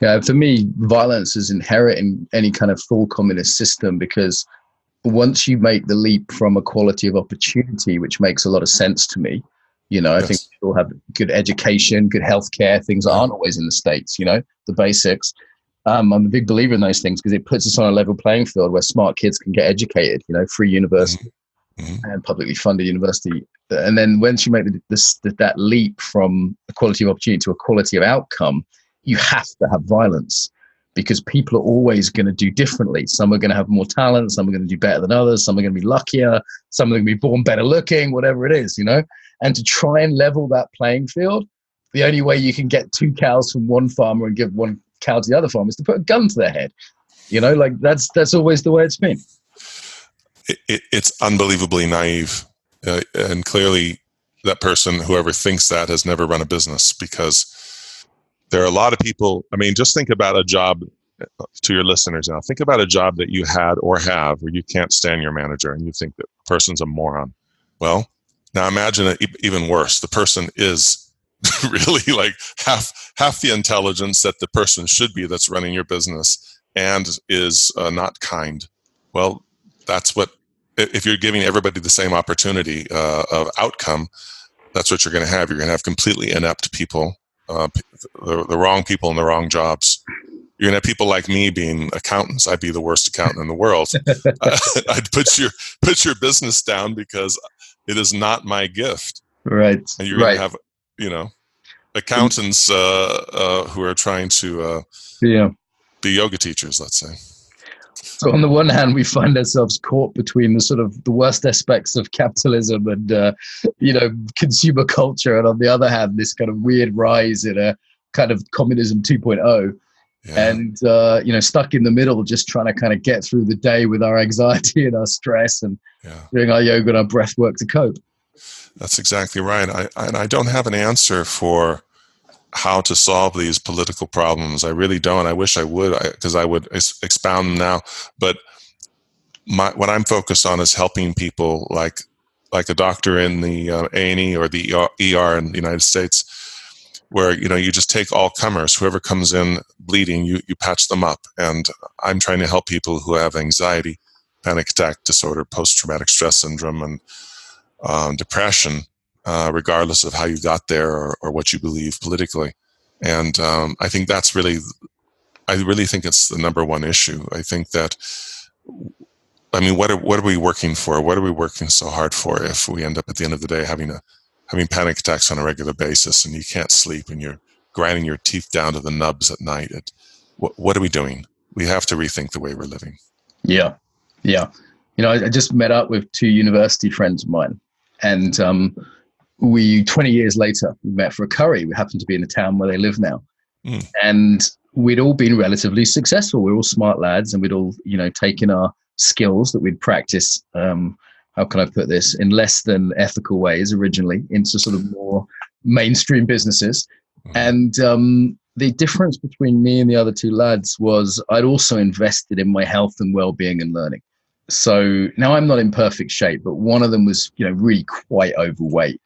Yeah, for me, violence is inherent in any kind of full communist system, because once you make the leap from equality of opportunity, which makes a lot of sense to me, I think we all have good education, good healthcare, things that aren't always in the States, the basics. I'm a big believer in those things because it puts us on a level playing field where smart kids can get educated, free university and publicly funded university. And then once you make that leap from equality of opportunity to equality of outcome, you have to have violence, because people are always going to do differently. Some are going to have more talent, some are going to do better than others, some are going to be luckier, some are going to be born better looking, whatever it is, And to try and level that playing field, the only way you can get 2 cows from one farmer and give 1 cow to the other farmer is to put a gun to their head. That's always the way it's been. It's unbelievably naive. And clearly that person, whoever thinks that, has never run a business, because there are a lot of people. I mean, just think about a job, to your listeners now. Think about a job that you had or have where you can't stand your manager and you think that person's a moron. Well, now imagine it even worse. The person is really like half the intelligence that the person should be that's running your business, and is not kind. Well, that's what, if you're giving everybody the same opportunity of outcome, that's what you're going to have. You're going to have completely inept people, the wrong people in the wrong jobs. You're going to have people like me being accountants. I'd be the worst accountant in the world. I'd put your business down because it is not my gift. Right. And you're going to have, accountants who are trying to be yoga teachers, let's say. So on the one hand, we find ourselves caught between the worst aspects of capitalism and, consumer culture. And on the other hand, this kind of weird rise in a kind of communism 2.0. Yeah. And, stuck in the middle, just trying to kind of get through the day with our anxiety and our stress and doing our yoga and our breath work to cope. That's exactly right. I don't have an answer for how to solve these political problems. I really don't. I wish I would, because I would expound them now. But what I'm focused on is helping people like a doctor in the A&E or the ER in the United States, where you just take all comers, whoever comes in bleeding, you patch them up. And I'm trying to help people who have anxiety, panic attack disorder, post-traumatic stress syndrome, and depression, regardless of how you got there or what you believe politically. And I think that's really think it's the number one issue. I think that, what are we working for? What are we working so hard for if we end up at the end of the day having panic attacks on a regular basis, and you can't sleep and you're grinding your teeth down to the nubs at night? What are we doing? We have to rethink the way we're living. Yeah. I just met up with 2 university friends of mine, and 20 years later, we met for a curry. We happened to be in the town where they live now. And we'd all been relatively successful. We were all smart lads, and we'd all, taken our skills that we'd practiced, how can I put this, in less than ethical ways originally, into sort of more mainstream businesses. And the difference between me and the other 2 lads was I'd also invested in my health and well-being and learning. So now I'm not in perfect shape, but one of them was, really quite overweight,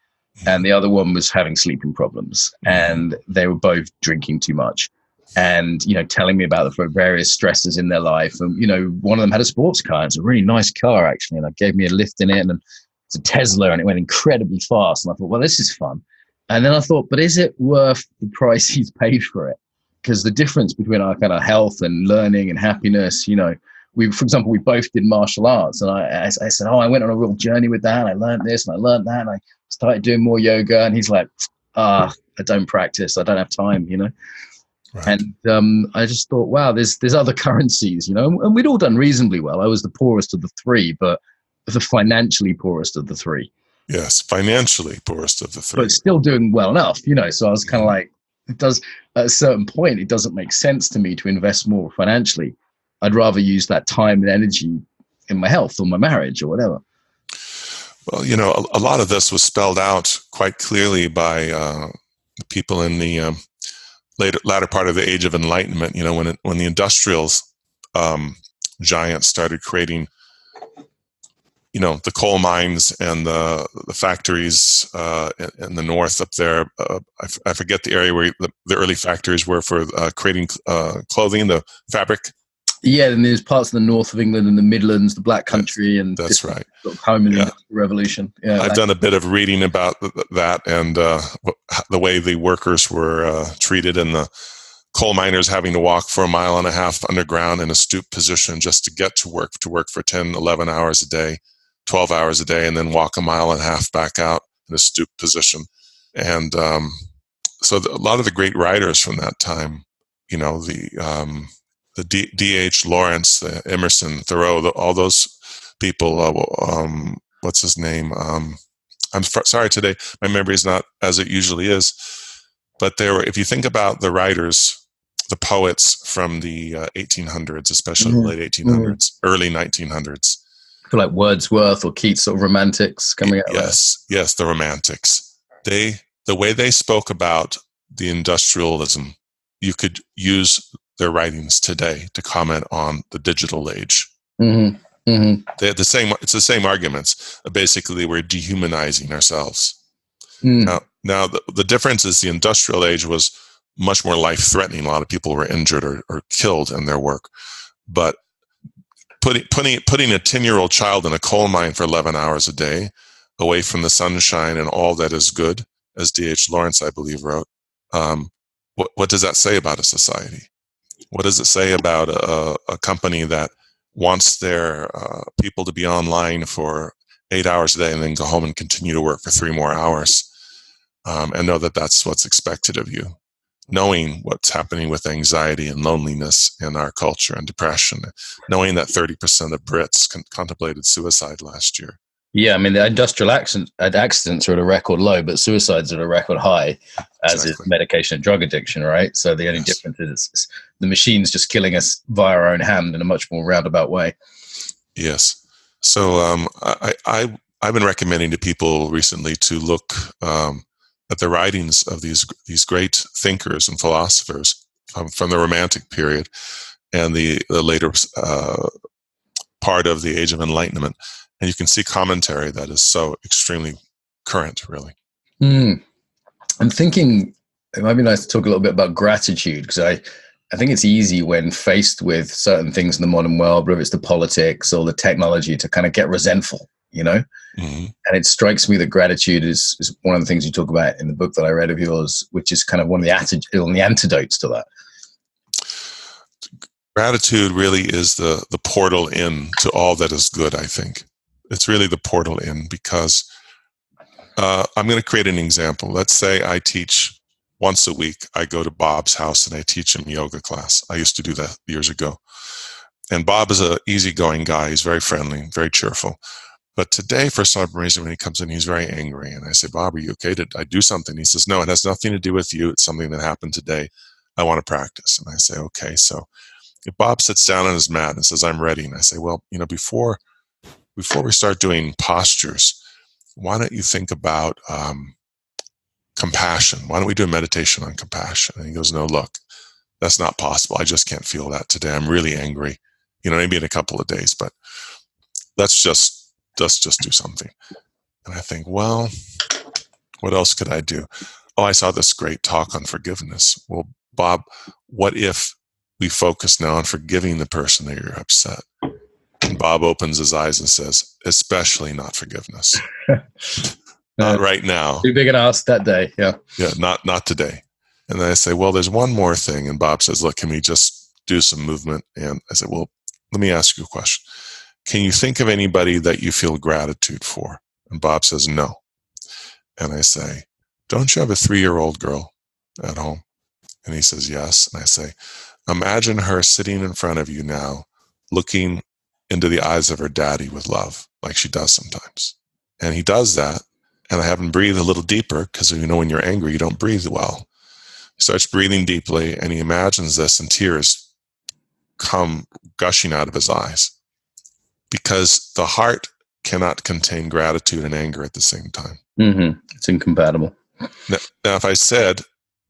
and the other one was having sleeping problems, and they were both drinking too much and, telling me about the various stresses in their life. And, one of them had a sports car. It's a really nice car, actually. And it gave me a lift in it, and it's a Tesla, and it went incredibly fast. And I thought, well, this is fun. And then I thought, but is it worth the price he's paid for it? Because the difference between our kind of health and learning and happiness, for example, we both did martial arts, and I said, I went on a real journey with that. And I learned this and I learned that, and I started doing more yoga. And he's like, I don't practice. I don't have time, Right. And I just thought, wow, there's other currencies, and we'd all done reasonably well. I was the poorest of the 3, but the financially poorest of the 3. Yes, financially poorest of the 3. But still doing well enough, So I was kind of like, at a certain point, it doesn't make sense to me to invest more financially. I'd rather use that time and energy in my health or my marriage or whatever. Well, a lot of this was spelled out quite clearly by the people in the latter part of the Age of Enlightenment. When the industrials giants started creating the coal mines and the factories in the north up there. I forget the area where the early factories were for creating clothing, the fabric. Yeah, and there's parts of the north of England and the Midlands, the Black Country, yes, and that's right. Sort of home in the Industrial Revolution. Yeah, I've done a bit of reading about that and the way the workers were treated, and the coal miners having to walk for 1.5 miles underground in a stoop position just to get to work for 10, 11 hours a day, 12 hours a day, and then walk 1.5 miles back out in a stoop position. And so a lot of the great writers from that time, the D.H. Lawrence, the Emerson, Thoreau, all those people, what's his name? I'm sorry today, my memory is not as it usually is. But if you think about the writers, the poets from the 1800s, especially the late 1800s, early 1900s. I feel like Wordsworth or Keats, sort of romantics coming out. Yes, the romantics. The way they spoke about the industrialism, you could use their writings today to comment on the digital age. Mm-hmm. Mm-hmm. They had it's the same arguments. Basically, we're dehumanizing ourselves. Mm. Now the difference is the industrial age was much more life-threatening. A lot of people were injured or killed in their work. But putting a 10-year-old child in a coal mine for 11 hours a day, away from the sunshine and all that is good, as D.H. Lawrence, I believe, wrote, what does that say about a society? What does it say about a company that wants their people to be online for 8 hours a day and then go home and continue to work for 3 more hours and know that that's what's expected of you? Knowing what's happening with anxiety and loneliness in our culture and depression, knowing that 30% of Brits contemplated suicide last year. Yeah, I mean, the industrial accidents are at a record low, but suicides are at a record high, as is medication and drug addiction, right? So the only difference is the machine's just killing us via our own hand in a much more roundabout way. Yes. So I've been recommending to people recently to look at the writings of these great thinkers and philosophers from the Romantic period and the later part of the Age of Enlightenment. And you can see commentary that is so extremely current, really. I'm thinking it might be nice to talk a little bit about gratitude, because I think it's easy when faced with certain things in the modern world, whether it's the politics or the technology, to kind of get resentful, Mm-hmm. And it strikes me that gratitude is one of the things you talk about in the book that I read of yours, which is kind of one of the antidotes to that. Gratitude really is the portal in to all that is good, I think. It's really the portal in, because I'm going to create an example. Let's say I teach once a week. I go to Bob's house and I teach him yoga class. I used to do that years ago. And Bob is an easygoing guy. He's very friendly, very cheerful. But today, for some reason, when he comes in, he's very angry. And I say, Bob, are you okay? Did I do something? He says, no, it has nothing to do with you. It's something that happened today. I want to practice. And I say, okay. So if Bob sits down on his mat and says, I'm ready. And I say, well, before we start doing postures, why don't you think about compassion? Why don't we do a meditation on compassion? And he goes, no, look, that's not possible. I just can't feel that today. I'm really angry, maybe in a couple of days, but let's just do something. And I think, well, what else could I do? Oh, I saw this great talk on forgiveness. Well, Bob, what if we focus now on forgiving the person that you're upset? And Bob opens his eyes and says, especially not forgiveness. Not right now. Too big an ask that day. Yeah. Yeah, not today. And then I say, well, there's one more thing. And Bob says, look, can we just do some movement? And I said, well, let me ask you a question. Can you think of anybody that you feel gratitude for? And Bob says, no. And I say, don't you have a 3-year-old girl at home? And he says, yes. And I say, imagine her sitting in front of you now, looking into the eyes of her daddy with love, like she does sometimes. And he does that. And I have him breathe a little deeper, because when you're angry, you don't breathe well. He starts breathing deeply, and he imagines this, and tears come gushing out of his eyes. Because the heart cannot contain gratitude and anger at the same time. Mm-hmm. It's incompatible. Now, if I said,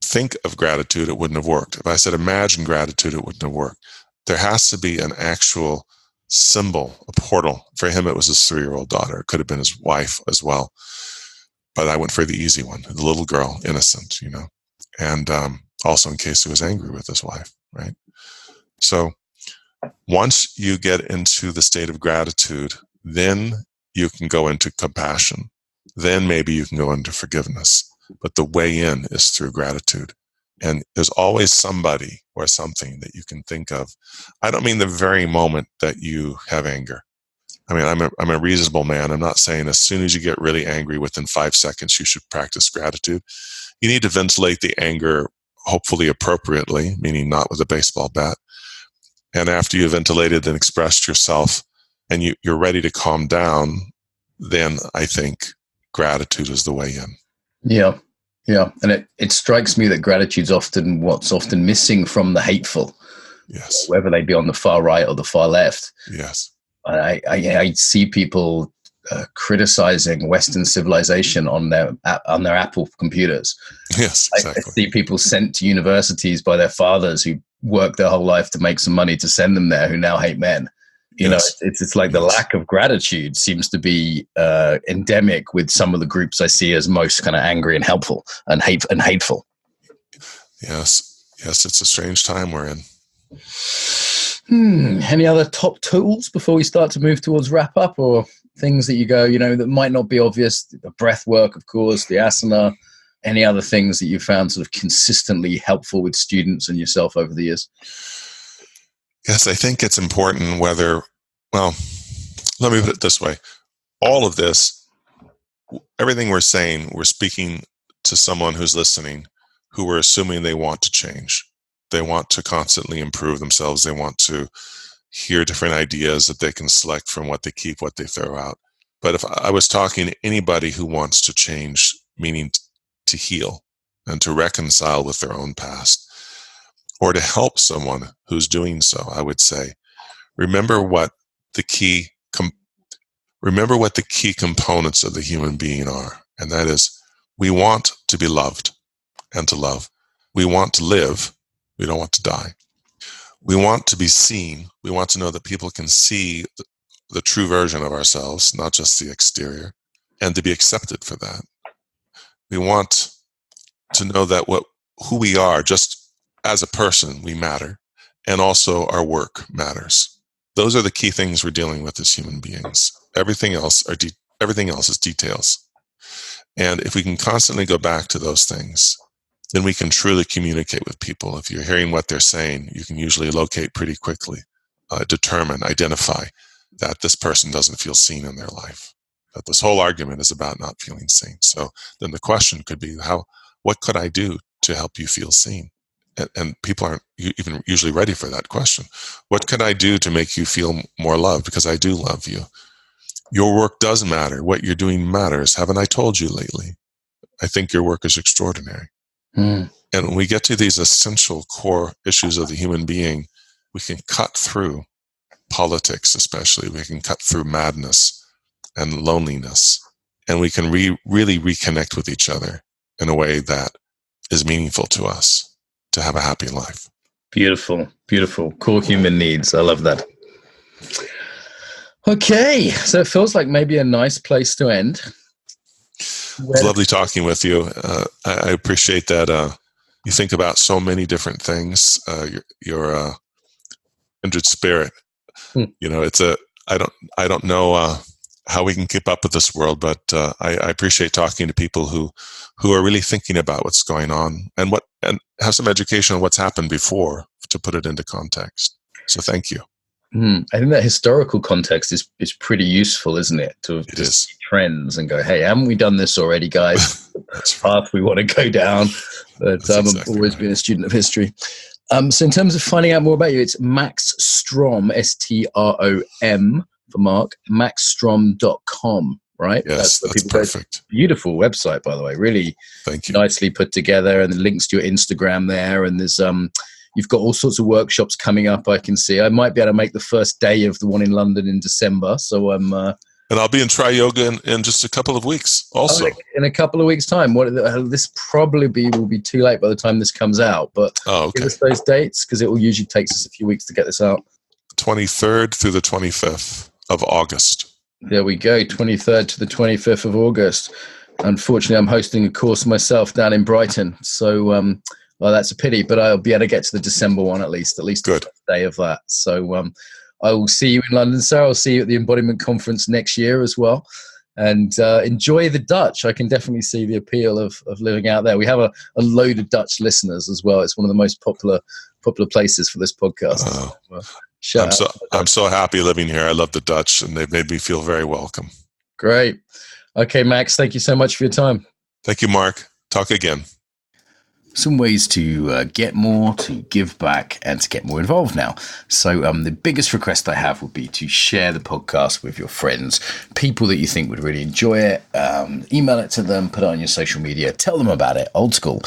think of gratitude, it wouldn't have worked. If I said, imagine gratitude, it wouldn't have worked. There has to be an actual symbol, a portal. For him, it was his 3-year-old daughter. It could have been his wife as well. But I went for the easy one, the little girl, innocent, and also in case he was angry with his wife, right? So once you get into the state of gratitude, then you can go into compassion. Then maybe you can go into forgiveness. But the way in is through gratitude. And there's always somebody or something that you can think of. I don't mean the very moment that you have anger. I mean, I'm a reasonable man. I'm not saying as soon as you get really angry, within 5 seconds, you should practice gratitude. You need to ventilate the anger, hopefully appropriately, meaning not with a baseball bat. And after you've ventilated and expressed yourself and you're ready to calm down, then I think gratitude is the way in. Yeah. Yeah. And it strikes me that gratitude's often what's often missing from the hateful. Yes. Whether they be on the far right or the far left. Yes. I see people criticizing Western civilization on their Apple computers. Yes, exactly. I see people sent to universities by their fathers who worked their whole life to make some money to send them there, who now hate men. It's like the lack of gratitude seems to be endemic with some of the groups I see as most kind of angry and helpful and hateful. Yes, it's a strange time we're in. Any other top tools before we start to move towards wrap up, or things that you go, that might not be obvious? The breath work, of course, the asana. Any other things that you found sort of consistently helpful with students and yourself over the years? Yes, I think it's important let me put it this way. All of this, everything we're saying, we're speaking to someone who's listening, who we're assuming they want to change. They want to constantly improve themselves. They want to hear different ideas that they can select from what they keep, what they throw out. But if I was talking to anybody who wants to change, meaning to heal and to reconcile with their own past, or to help someone who's doing so, I would say, remember what the key components of the human being are. And that is, we want to be loved and to love. We want to live. We don't want to die. We want to be seen. We want to know that people can see the true version of ourselves, not just the exterior, and to be accepted for that. We want to know that who we are, just as a person, we matter, and also our work matters. Those are the key things we're dealing with as human beings. Everything else is details. And if we can constantly go back to those things, then we can truly communicate with people. If you're hearing what they're saying, you can usually locate pretty quickly, identify that this person doesn't feel seen in their life, that this whole argument is about not feeling seen. So then the question could be, what could I do to help you feel seen? And people aren't even usually ready for that question. What can I do to make you feel more loved? Because I do love you. Your work does matter. What you're doing matters. Haven't I told you lately? I think your work is extraordinary. And when we get to these essential core issues of the human being, we can cut through politics, especially. We can cut through madness and loneliness, and we can really reconnect with each other in a way that is meaningful to us to have a happy life. Beautiful, beautiful. Core human needs. I love that. Okay, so it feels like maybe a nice place to end. It was lovely talking with you. I appreciate that you think about so many different things. You're kindred spirit. It's I don't know how we can keep up with this world, but I appreciate talking to people who are really thinking about what's going on and have some education on what's happened before to put it into context. So thank you. I think that historical context is pretty useful, isn't it? To see trends and go, hey, haven't we done this already, guys? That's the path we want to go down. But I've always been a student of history. So in terms of finding out more about you, it's Max Strom, Strom for Mark, maxstrom.com, right? Yes, that's perfect. Beautiful website, by the way. Really nicely put together, and the links to your Instagram there. And there's you've got all sorts of workshops coming up, I can see. I might be able to make the first day of the one in London in December. So I'm... and I'll be in Tri Yoga in just a couple of weeks also. In a couple of weeks' time. This probably will be too late by the time this comes out. But give us those dates, because it will usually take us a few weeks to get this out. 23rd through the 25th of August. There we go, 23rd to the 25th of August. Unfortunately, I'm hosting a course myself down in Brighton. So, well, that's a pity, but I'll be able to get to the December one at least Good. the day of that. So I will see you in London, sir. I'll see you at the Embodiment Conference next year as well. And enjoy the Dutch. I can definitely see the appeal of living out there. We have a load of Dutch listeners as well. It's one of the most popular places for this podcast. I'm so happy living here. I love the Dutch, and they've made me feel very welcome. Great. Okay, Max, thank you so much for your time. Thank you, Mark. Talk again. Some ways to get more, to give back, and to get more involved now. So the biggest request I have would be to share the podcast with your friends, people that you think would really enjoy it. Email it to them, put it on your social media, tell them about it, old school.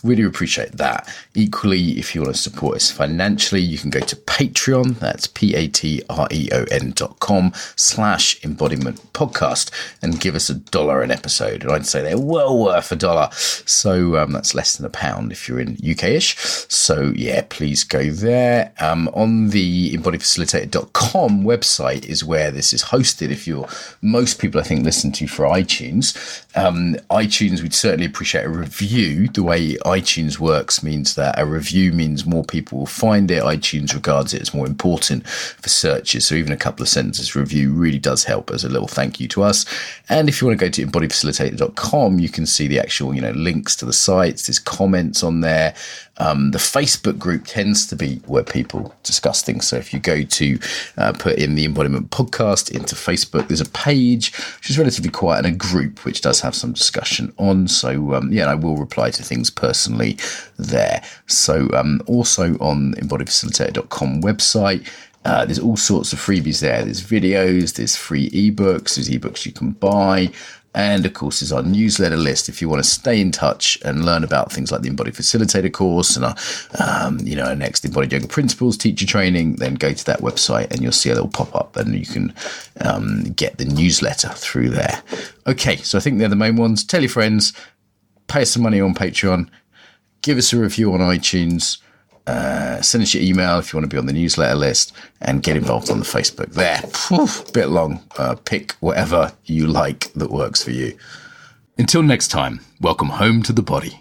Really appreciate that. Equally, if you want to support us financially, you can go to Patreon. That's patreon.com/embodiment podcast and give us $1 an episode. And I'd say they're well worth $1. So that's less than £1 if you're in UK-ish. So yeah, please go there. On the embodifacilitator.com website is where this is hosted. If most people I think listen to for iTunes. iTunes, we'd certainly appreciate a review. The way iTunes works means that a review means more people will find it. iTunes regards it as more important for searches. So even a couple of sentences review really does help as a little thank you to us. And if you want to go to embodifacilitator.com, you can see the actual, links to the sites. There's comments on there. The Facebook group tends to be where people discuss things. So if you go to put in the Embodiment podcast into Facebook, there's a page which is relatively quiet and a group which does have some discussion on. So I will reply to things personally there. So also on embodifacilitator.com website, there's all sorts of freebies there. There's videos, there's free ebooks, there's ebooks you can buy. And of course, there's our newsletter list. If you want to stay in touch and learn about things like the Embodied Facilitator course and our next Embodied Yoga Principles teacher training, then go to that website and you'll see a little pop-up and you can get the newsletter through there. Okay, so I think they're the main ones. Tell your friends, pay us some money on Patreon, give us a review on iTunes, send us your email if you want to be on the newsletter list, and get involved on the Facebook there. Bit long. Pick whatever you like that works for you. Until next time, welcome home to the body.